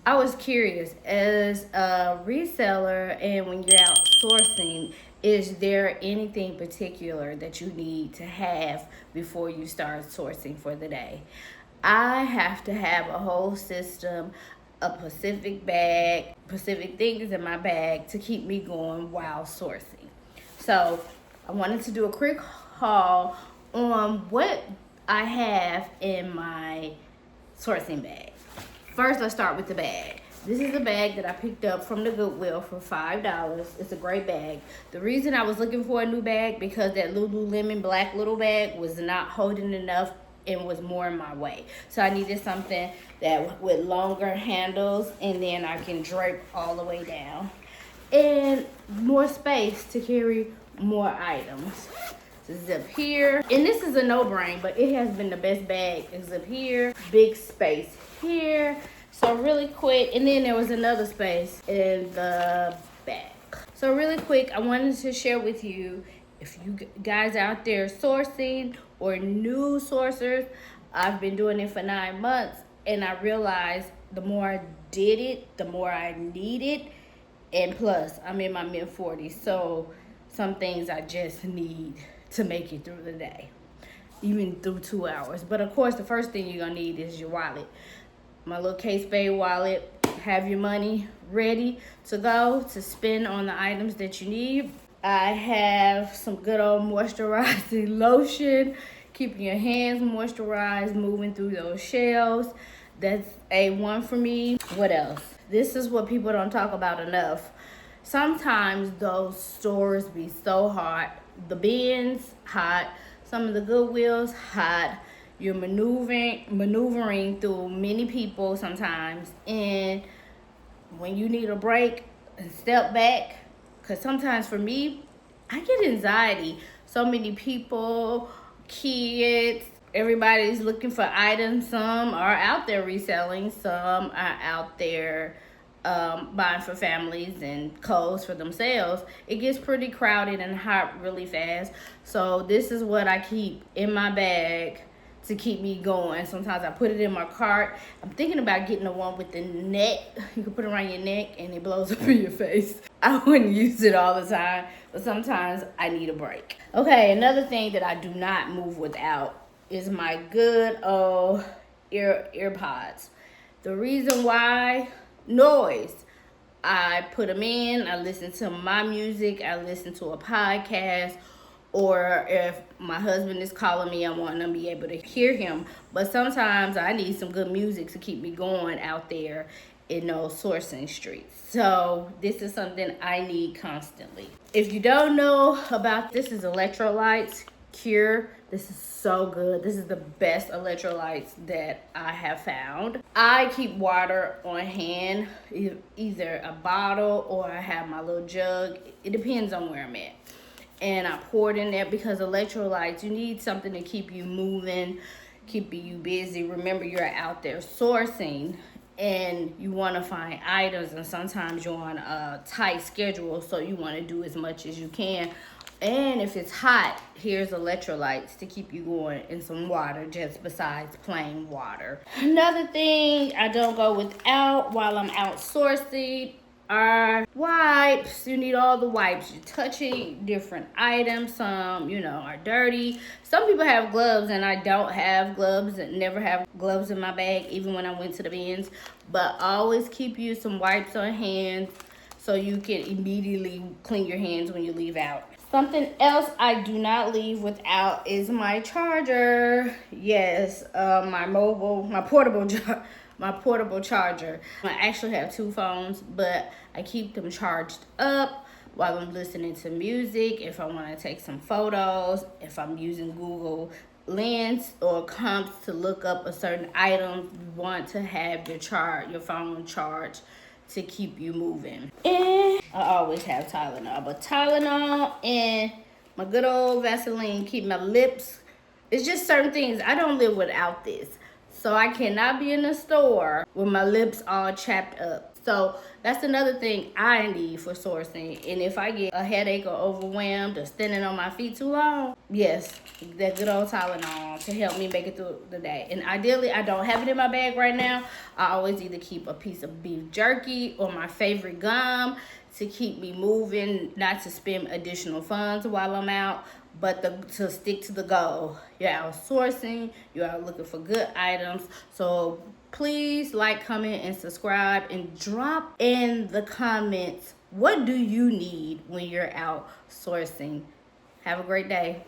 I was curious, as a reseller and when you're out sourcing, is there anything particular that you need to have before you start sourcing for the day? I have to have a whole system, a specific bag, specific things in my bag to keep me going while sourcing. So I wanted to do a quick haul on what I have in my sourcing bag. First, let's start with the bag. This is a bag that I picked up from the Goodwill for $5. It's a great bag. The reason I was looking for a new bag because that Lululemon black little bag was not holding enough and was more in my way. So I needed something that with longer handles and then I can drape all the way down. And more space to carry more items. Zip here, and this is a no-brainer, but it has been the best bag. Zip here, big space here, so really quick. And then there was another space in the back. So really quick, I wanted to share with you, if you guys out there sourcing or new sourcers, I've been doing it for 9 months, and I realized the more I did it, the more I needed. And plus, I'm in my mid-40s, so some things I just need to make it through the day, even through 2 hours. But of course, the first thing you're gonna need is your wallet. My little Kate Spade wallet. Have your money ready to go to spend on the items that you need. I have some good old moisturizing lotion, keeping your hands moisturized, moving through those shelves. That's A1 for me. What else? This is what people don't talk about enough. Sometimes those stores be so hot. The bins hot, some of the Goodwills hot. You're maneuvering through many people sometimes, and when you need a break and step back, because sometimes for me, I get anxiety. So many people, kids, everybody's looking for items. Some are out there reselling, some are out there buying for families and clothes for themselves. It gets pretty crowded and hot really fast. So this is what I keep in my bag to keep me going. Sometimes I put it in my cart. I'm thinking about getting the one with the neck. You can put it around your neck and it blows up in your face. I wouldn't use it all the time, but sometimes I need a break. Okay, another thing that I do not move without is my good old earpods. The reason why, noise. I put them in, I listen to my music, I listen to a podcast, or if my husband is calling me, I want to be able to hear him. But sometimes I need some good music to keep me going out there in those sourcing streets. So this is something I need constantly. If you don't know about this, is electrolytes Cure. This is so good. This is the best electrolytes that I have found. I keep water on hand, either a bottle or I have my little jug. It depends on where I'm at. And I pour it in there because electrolytes, you need something to keep you moving, keeping you busy. Remember, you're out there sourcing and you want to find items, and sometimes you're on a tight schedule, so you want to do as much as you can. And if it's hot, here's electrolytes to keep you going, and some water just besides plain water. Another thing I don't go without while I'm outsourcing are wipes. You need all the wipes. You're touching different items. Some, are dirty. Some people have gloves, and I don't have gloves and never have gloves in my bag, even when I went to the bins. But always keep you some wipes on hand so you can immediately clean your hands when you leave out. Something else I do not leave without is my charger. Yes, my portable charger. I actually have 2 phones, but I keep them charged up while I'm listening to music, if I want to take some photos, if I'm using Google Lens or comps to look up a certain item. You want to have your phone charged to keep you moving. And I always have Tylenol, but Tylenol and my good old Vaseline keep my lips. It's just certain things. I don't live without this. So I cannot be in the store with my lips all chapped up. So that's another thing I need for sourcing. And if I get a headache or overwhelmed or standing on my feet too long, yes, that good old Tylenol to help me make it through the day. And ideally, I don't have it in my bag right now. I always either keep a piece of beef jerky or my favorite gum to keep me moving, not to spend additional funds while I'm out, but to stick to the goal. You're outsourcing, you're out looking for good items. So please like, comment, and subscribe, and drop in the comments, what do you need when you're outsourcing? Have a great day.